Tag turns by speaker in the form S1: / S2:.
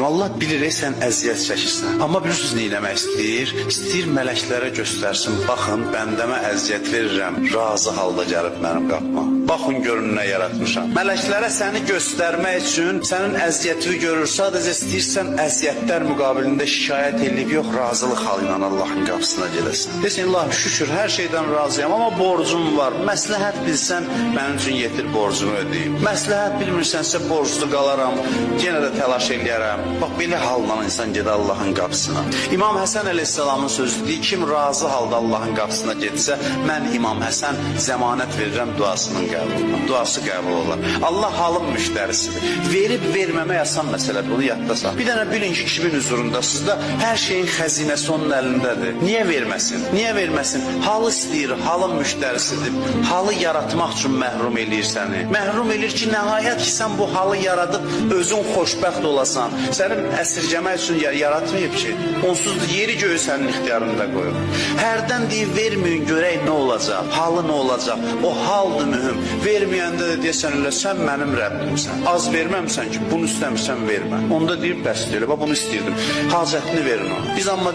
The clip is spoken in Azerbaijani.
S1: Allah bilir sən əziyyət çəkirsən. Amma bilirsiniz nə eləmək istəyir? İstəyir mələklərə göstərsin. Baxın, bəndəmə əziyyət verirəm. Razı halda gəlib mənim qapıma. Baxın görün nə yaratmışam. Mələklərə səni göstərmək üçün sənin əziyyətini görür. Sadəcə istəyirsən əziyyətlər müqabilində şikayət edib yox, razılıq halı ilə Allahın qapısına gedəsən. Desin, Allah şükür, hər şeydən razıyam, amma borcum var. Məsləhət bilsən, mənim üçün yetir borcumu ödəyim. Məsləhət bilmirsənsə borclu qalaram, yenə də təlaş eləyərəm. Bax, belə halla insan gedə Allahın qapısına. İmam Həsən əleyhissalamın sözüdür, kim razı halda Allahın qapısına getsə, mən İmam Həsən zəmanət verirəm duasının qəbuluna. Duası qəbul olar. Allah halın müştərisidir. Verib verməmək asan məsələ, bunu yadda sal. Bir dənə bilin ki, kimin huzurundasınız da hər şeyin xəzinəsi onun əlindədir. Niyə verməsin? Niyə verməsin? Halı istəyir, halın müştərisidir. Halı yaratmaq üçün məhrum eləyir səni. Məhrum eləyir ki, nəhayət ki, sən bu halı yaradıb özün xoşbəxt olasan. Sənin əsirgəmək üçün yaratmayıb ki, onsuz da yeri göğü sənin ixtiyarında qoyur. Hərdən deyib, verməyin görək nə olacaq, halı nə olacaq, o haldır mühüm. Verməyəndə də deyəsən elə, sən mənim Rəbbimsən. Az verməmsən ki, bunu istəmirsən vermə. Onda deyib, bəs deyil, bunu istəyirdim, hacətini verin ona. Biz amma